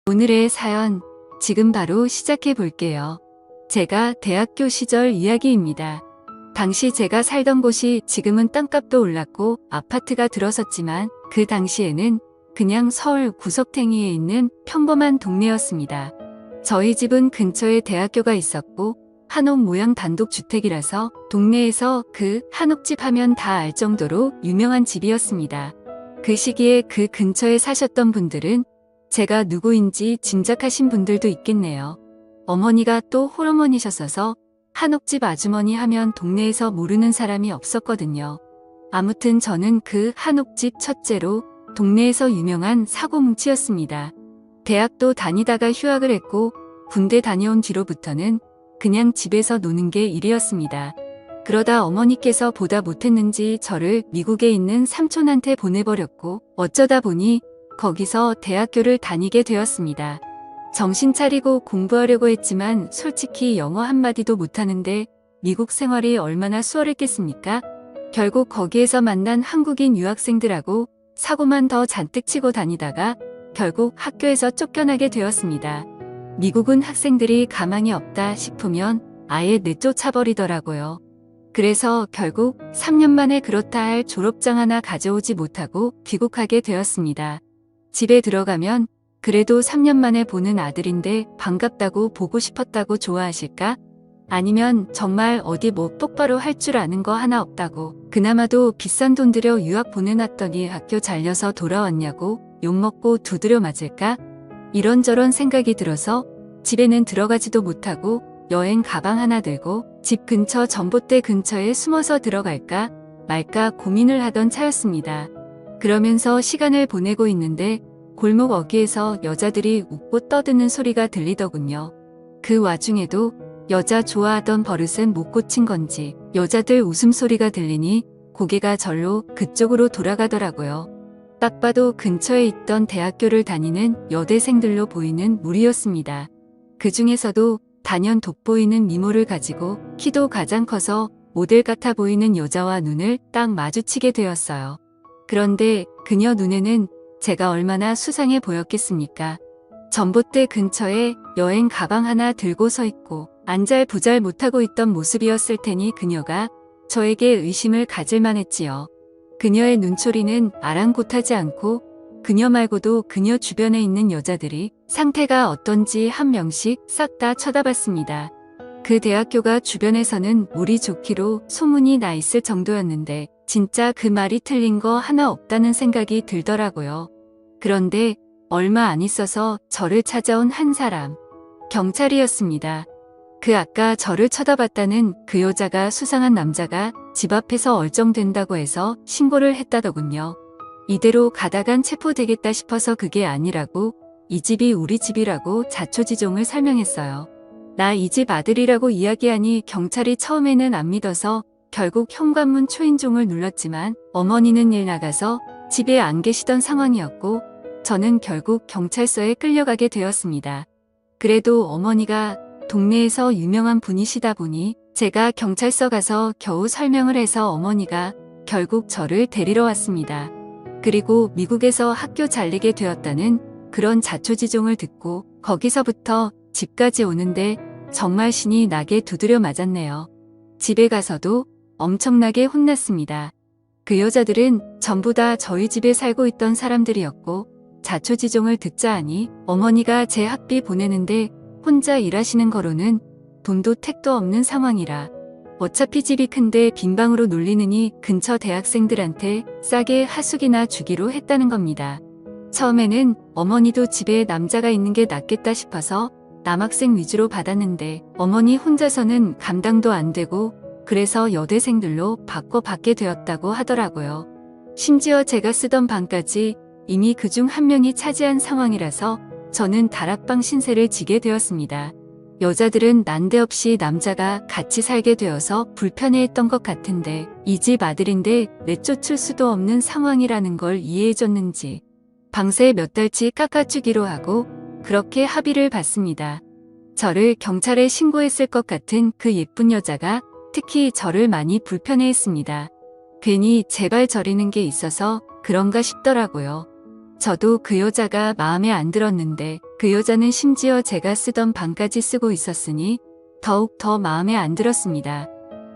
오늘의 사연, 지금 바로 시작해 볼게요. 제가 대학교 시절 이야기입니다. 당시 제가 살던 곳이 지금은 땅값도 올랐고 아파트가 들어섰지만 그 당시에는 그냥 서울 구석탱이에 있는 평범한 동네였습니다. 저희 집은 근처에 대학교가 있었고 한옥 모양 단독주택이라서 동네에서 그 한옥집 하면 다 알 정도로 유명한 집이었습니다. 그 시기에 그 근처에 사셨던 분들은 제가 누구인지 짐작하신 분들도 있겠네요. 어머니가 또 홀어머니셨어서 한옥집 아주머니 하면 동네에서 모르는 사람이 없었거든요. 아무튼 저는 그 한옥집 첫째로 동네에서 유명한 사고뭉치였습니다. 대학도 다니다가 휴학을 했고 군대 다녀온 뒤로부터는 그냥 집에서 노는 게 일이었습니다. 그러다 어머니께서 보다 못했는지 저를 미국에 있는 삼촌한테 보내버렸고 어쩌다 보니 거기서 대학교를 다니게 되었습니다. 정신 차리고 공부하려고 했지만 솔직히 영어 한마디도 못하는데 미국 생활이 얼마나 수월했겠습니까? 결국 거기에서 만난 한국인 유학생들하고 사고만 더 잔뜩 치고 다니다가 결국 학교에서 쫓겨나게 되었습니다. 미국은 학생들이 가망이 없다 싶으면 아예 내쫓아버리더라고요. 그래서 결국 3년 만에 그렇다 할 졸업장 하나 가져오지 못하고 귀국하게 되었습니다. 집에 들어가면 그래도 3년 만에 보는 아들인데 반갑다고 보고 싶었다고 좋아하실까? 아니면 정말 어디 뭐 똑바로 할 줄 아는 거 하나 없다고 그나마도 비싼 돈 들여 유학 보내놨더니 학교 잘려서 돌아왔냐고 욕먹고 두드려 맞을까? 이런저런 생각이 들어서 집에는 들어가지도 못하고 여행 가방 하나 들고 집 근처 전봇대 근처에 숨어서 들어갈까 말까 고민을 하던 차였습니다. 그러면서 시간을 보내고 있는데 골목 어귀에서 여자들이 웃고 떠드는 소리가 들리더군요. 그 와중에도 여자 좋아하던 버릇은 못 고친 건지 여자들 웃음소리가 들리니 고개가 절로 그쪽으로 돌아가더라고요. 딱 봐도 근처에 있던 대학교를 다니는 여대생들로 보이는 무리였습니다. 그 중에서도 단연 돋보이는 미모를 가지고 키도 가장 커서 모델 같아 보이는 여자와 눈을 딱 마주치게 되었어요. 그런데 그녀 눈에는 제가 얼마나 수상해 보였겠습니까? 전봇대 근처에 여행 가방 하나 들고 서 있고 안잘부잘 못하고 있던 모습이었을 테니 그녀가 저에게 의심을 가질 만했지요. 그녀의 눈초리는 아랑곳하지 않고 그녀 말고도 그녀 주변에 있는 여자들이 상태가 어떤지 한 명씩 싹 다 쳐다봤습니다. 그 대학교가 주변에서는 물이 좋기로 소문이 나 있을 정도였는데 진짜 그 말이 틀린 거 하나 없다는 생각이 들더라고요. 그런데 얼마 안 있어서 저를 찾아온 한 사람, 경찰이었습니다. 그 아까 저를 쳐다봤다는 그 여자가 수상한 남자가 집 앞에서 얼쩡된다고 해서 신고를 했다더군요. 이대로 가다간 체포되겠다 싶어서 그게 아니라고 이 집이 우리 집이라고 자초지종을 설명했어요. 나 이 집 아들이라고 이야기하니 경찰이 처음에는 안 믿어서 결국 현관문 초인종을 눌렀지만 어머니는 일 나가서 집에 안 계시던 상황이었고 저는 결국 경찰서에 끌려가게 되었습니다. 그래도 어머니가 동네에서 유명한 분이시다 보니 제가 경찰서 가서 겨우 설명을 해서 어머니가 결국 저를 데리러 왔습니다. 그리고 미국에서 학교 잘리게 되었다는 그런 자초지종을 듣고 거기서부터 집까지 오는데 정말 신이 나게 두드려 맞았네요. 집에 가서도 엄청나게 혼났습니다. 그 여자들은 전부 다 저희 집에 살고 있던 사람들이었고 자초지종을 듣자 하니 어머니가 제 학비 보내는데 혼자 일하시는 거로는 돈도 택도 없는 상황이라 어차피 집이 큰데 빈방으로 놀리느니 근처 대학생들한테 싸게 하숙이나 주기로 했다는 겁니다. 처음에는 어머니도 집에 남자가 있는 게 낫겠다 싶어서 남학생 위주로 받았는데 어머니 혼자서는 감당도 안 되고 그래서 여대생들로 바꿔받게 되었다고 하더라고요. 심지어 제가 쓰던 방까지 이미 그중 한 명이 차지한 상황이라서 저는 다락방 신세를 지게 되었습니다. 여자들은 난데없이 남자가 같이 살게 되어서 불편해했던 것 같은데 이 집 아들인데 내쫓을 수도 없는 상황이라는 걸 이해해줬는지 방세 몇 달치 깎아주기로 하고 그렇게 합의를 받습니다. 저를 경찰에 신고했을 것 같은 그 예쁜 여자가 특히 저를 많이 불편해했습니다. 괜히 제발 저리는 게 있어서 그런가 싶더라고요. 저도 그 여자가 마음에 안 들었는데 그 여자는 심지어 제가 쓰던 방까지 쓰고 있었으니 더욱 더 마음에 안 들었습니다.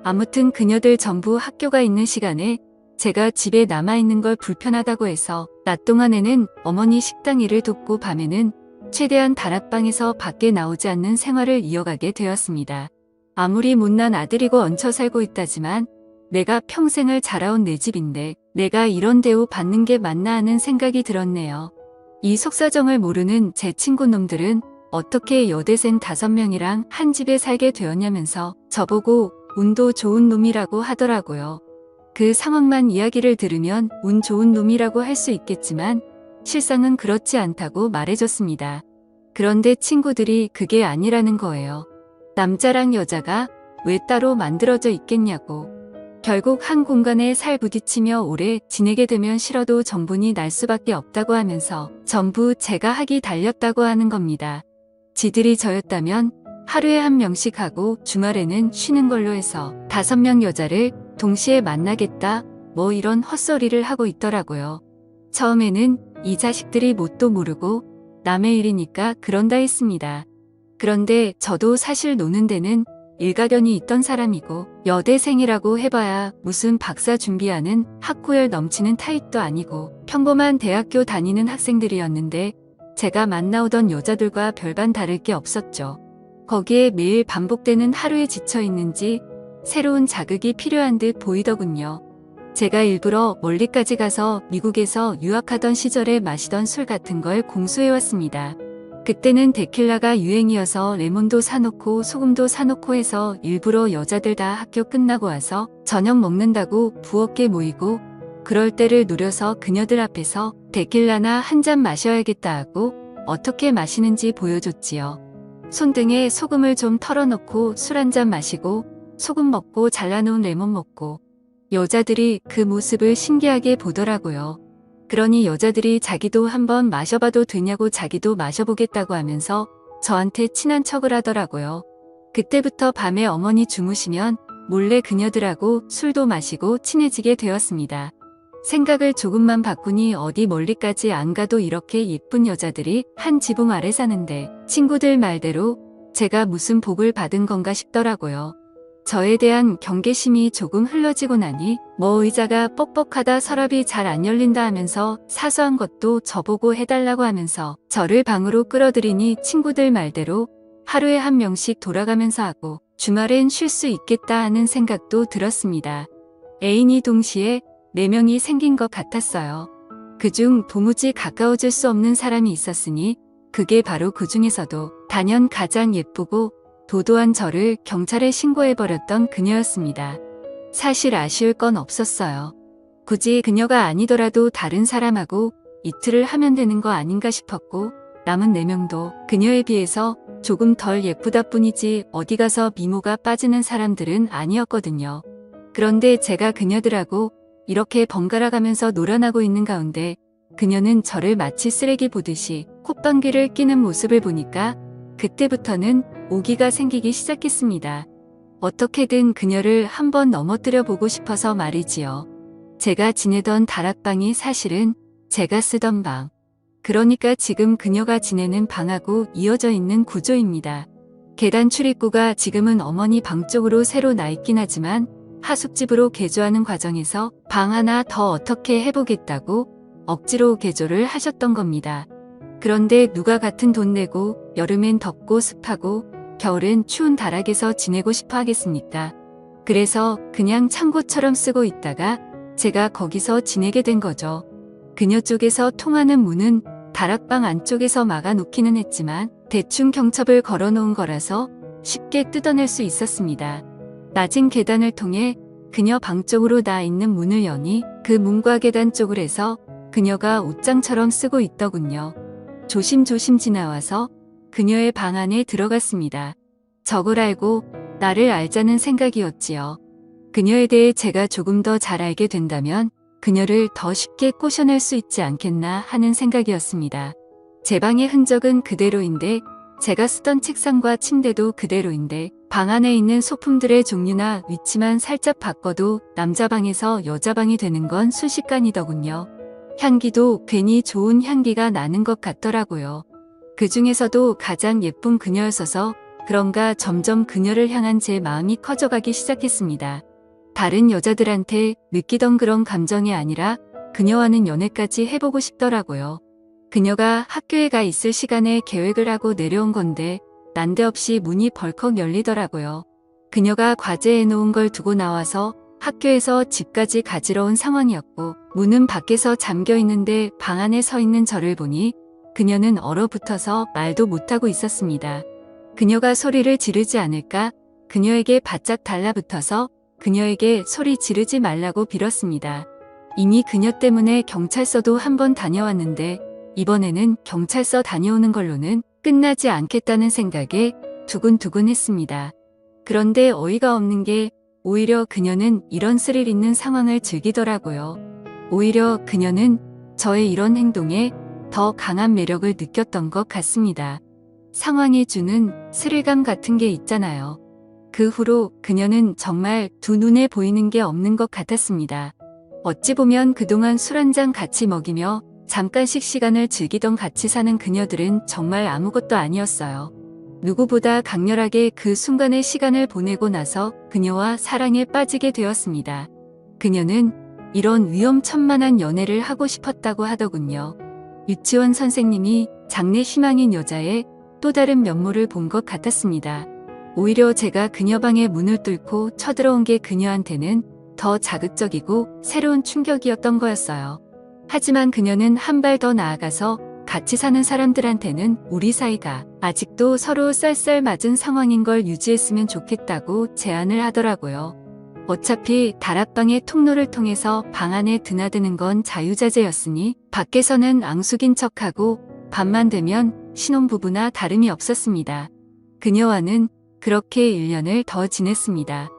아무튼 그녀들 전부 학교가 있는 시간에 제가 집에 남아있는 걸 불편하다고 해서 낮 동안에는 어머니 식당 일을 돕고 밤에는 최대한 다락방에서 밖에 나오지 않는 생활을 이어가게 되었습니다. 아무리 못난 아들이고 얹혀 살고 있다지만 내가 평생을 자라온 내 집인데 내가 이런 대우 받는 게 맞나 하는 생각이 들었네요. 이 속사정을 모르는 제 친구놈들은 어떻게 여대생 5명이랑 한 집에 살게 되었냐면서 저보고 운도 좋은 놈이라고 하더라고요. 그 상황만 이야기를 들으면 운 좋은 놈이라고 할 수 있겠지만 실상은 그렇지 않다고 말해줬습니다. 그런데 친구들이 그게 아니라는 거예요. 남자랑 여자가 왜 따로 만들어져 있겠냐고. 결국 한 공간에 살 부딪히며 오래 지내게 되면 싫어도 정분이 날 수밖에 없다고 하면서 전부 제가 하기 달렸다고 하는 겁니다. 지들이 저였다면 하루에 1명씩 하고 주말에는 쉬는 걸로 해서 5명 여자를 동시에 만나겠다 뭐 이런 헛소리를 하고 있더라고요. 처음에는 이 자식들이 뭣도 모르고 남의 일이니까 그런다 했습니다. 그런데 저도 사실 노는 데는 일가견이 있던 사람이고 여대생이라고 해봐야 무슨 박사 준비하는 학구열 넘치는 타입도 아니고 평범한 대학교 다니는 학생들이었는데 제가 만나오던 여자들과 별반 다를 게 없었죠. 거기에 매일 반복되는 하루에 지쳐있는지 새로운 자극이 필요한 듯 보이더군요. 제가 일부러 멀리까지 가서 미국에서 유학하던 시절에 마시던 술 같은 걸 공수해왔습니다. 그때는 데킬라가 유행이어서 레몬도 사놓고 소금도 사놓고 해서 일부러 여자들 다 학교 끝나고 와서 저녁 먹는다고 부엌에 모이고 그럴 때를 노려서 그녀들 앞에서 데킬라나 한 잔 마셔야겠다 하고 어떻게 마시는지 보여줬지요. 손등에 소금을 좀 털어놓고 술 한 잔 마시고 소금 먹고 잘라놓은 레몬 먹고 여자들이 그 모습을 신기하게 보더라고요. 그러니 여자들이 자기도 한번 마셔봐도 되냐고 자기도 마셔보겠다고 하면서 저한테 친한 척을 하더라고요. 그때부터 밤에 어머니 주무시면 몰래 그녀들하고 술도 마시고 친해지게 되었습니다. 생각을 조금만 바꾸니 어디 멀리까지 안 가도 이렇게 예쁜 여자들이 한 지붕 아래 사는데 친구들 말대로 제가 무슨 복을 받은 건가 싶더라고요. 저에 대한 경계심이 조금 흘러지고 나니 뭐 의자가 뻑뻑하다 서랍이 잘 안 열린다 하면서 사소한 것도 저보고 해달라고 하면서 저를 방으로 끌어들이니 친구들 말대로 하루에 1명씩 돌아가면서 하고 주말엔 쉴 수 있겠다 하는 생각도 들었습니다. 애인이 동시에 4명이 생긴 것 같았어요. 그중 도무지 가까워질 수 없는 사람이 있었으니 그게 바로 그 중에서도 단연 가장 예쁘고 도도한 저를 경찰에 신고해버렸던 그녀였습니다. 사실 아쉬울 건 없었어요. 굳이 그녀가 아니더라도 다른 사람하고 이틀을 하면 되는 거 아닌가 싶었고 남은 4명도 그녀에 비해서 조금 덜 예쁘다 뿐이지 어디 가서 미모가 빠지는 사람들은 아니었거든요. 그런데 제가 그녀들하고 이렇게 번갈아 가면서 놀아나고 있는 가운데 그녀는 저를 마치 쓰레기 보듯이 콧방귀를 뀌는 모습을 보니까 그때부터는 오기가 생기기 시작했습니다. 어떻게든 그녀를 한번 넘어뜨려 보고 싶어서 말이지요. 제가 지내던 다락방이 사실은 제가 쓰던 방. 그러니까 지금 그녀가 지내는 방하고 이어져 있는 구조입니다. 계단 출입구가 지금은 어머니 방 쪽으로 새로 나 있긴 하지만 하숙집으로 개조하는 과정에서 방 하나 더 어떻게 해보겠다고 억지로 개조를 하셨던 겁니다. 그런데 누가 같은 돈 내고 여름엔 덥고 습하고 겨울엔 추운 다락에서 지내고 싶어 하겠습니까? 그래서 그냥 창고처럼 쓰고 있다가 제가 거기서 지내게 된 거죠. 그녀 쪽에서 통하는 문은 다락방 안쪽에서 막아놓기는 했지만 대충 경첩을 걸어놓은 거라서 쉽게 뜯어낼 수 있었습니다. 낮은 계단을 통해 그녀 방 쪽으로 나 있는 문을 여니 그 문과 계단 쪽을 해서 그녀가 옷장처럼 쓰고 있더군요. 조심조심 지나와서 그녀의 방 안에 들어갔습니다. 저걸 알고 나를 알자는 생각이었지요. 그녀에 대해 제가 조금 더 잘 알게 된다면 그녀를 더 쉽게 꼬셔낼 수 있지 않겠나 하는 생각이었습니다. 제 방의 흔적은 그대로인데 제가 쓰던 책상과 침대도 그대로인데 방 안에 있는 소품들의 종류나 위치만 살짝 바꿔도 남자 방에서 여자 방이 되는 건 순식간이더군요. 향기도 괜히 좋은 향기가 나는 것 같더라고요. 그 중에서도 가장 예쁜 그녀였어서 그런가 점점 그녀를 향한 제 마음이 커져가기 시작했습니다. 다른 여자들한테 느끼던 그런 감정이 아니라 그녀와는 연애까지 해보고 싶더라고요. 그녀가 학교에 가 있을 시간에 계획을 하고 내려온 건데 난데없이 문이 벌컥 열리더라고요. 그녀가 과제해 놓은 걸 두고 나와서 학교에서 집까지 가지러 온 상황이었고 문은 밖에서 잠겨 있는데 방 안에 서 있는 저를 보니 그녀는 얼어붙어서 말도 못하고 있었습니다. 그녀가 소리를 지르지 않을까 그녀에게 바짝 달라붙어서 그녀에게 소리 지르지 말라고 빌었습니다. 이미 그녀 때문에 경찰서도 한번 다녀왔는데 이번에는 경찰서 다녀오는 걸로는 끝나지 않겠다는 생각에 두근두근했습니다. 그런데 어이가 없는 게 오히려 그녀는 이런 스릴 있는 상황을 즐기더라고요. 오히려 그녀는 저의 이런 행동에 더 강한 매력을 느꼈던 것 같습니다. 상황이 주는 스릴감 같은 게 있잖아요. 그 후로 그녀는 정말 두 눈에 보이는 게 없는 것 같았습니다. 어찌 보면 그동안 술 한잔 같이 먹이며 잠깐씩 시간을 즐기던 같이 사는 그녀들은 정말 아무것도 아니었어요. 누구보다 강렬하게 그 순간의 시간을 보내고 나서 그녀와 사랑에 빠지게 되었습니다. 그녀는 이런 위험천만한 연애를 하고 싶었다고 하더군요. 유치원 선생님이 장래 희망인 여자의 또 다른 면모를 본 것 같았습니다. 오히려 제가 그녀 방의 문을 뚫고 쳐들어온 게 그녀한테는 더 자극적이고 새로운 충격이었던 거였어요. 하지만 그녀는 한 발 더 나아가서 같이 사는 사람들한테는 우리 사이가 아직도 서로 쌀쌀 맞은 상황인 걸 유지했으면 좋겠다고 제안을 하더라고요. 어차피 다락방의 통로를 통해서 방 안에 드나드는 건 자유자재였으니 밖에서는 앙숙인 척하고 밤만 되면 신혼부부나 다름이 없었습니다. 그녀와는 그렇게 1년을 더 지냈습니다.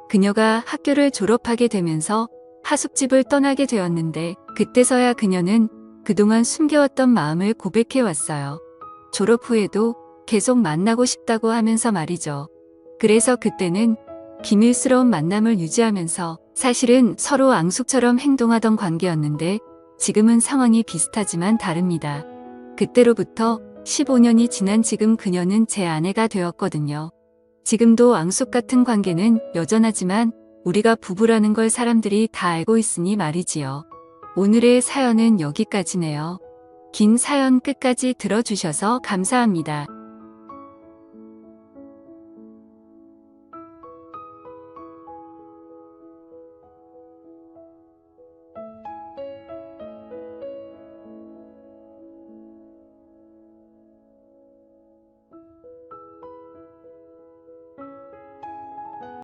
그녀가 학교를 졸업하게 되면서 하숙집을 떠나게 되었는데 그때서야 그녀는 그동안 숨겨왔던 마음을 고백해왔어요. 졸업 후에도 계속 만나고 싶다고 하면서 말이죠. 그래서 그때는 비밀스러운 만남을 유지하면서 사실은 서로 앙숙처럼 행동하던 관계였는데 지금은 상황이 비슷하지만 다릅니다. 그때로부터 15년이 지난 지금 그녀는 제 아내가 되었거든요. 지금도 앙숙 같은 관계는 여전하지만 우리가 부부라는 걸 사람들이 다 알고 있으니 말이지요. 오늘의 사연은 여기까지네요. 긴 사연 끝까지 들어주셔서 감사합니다.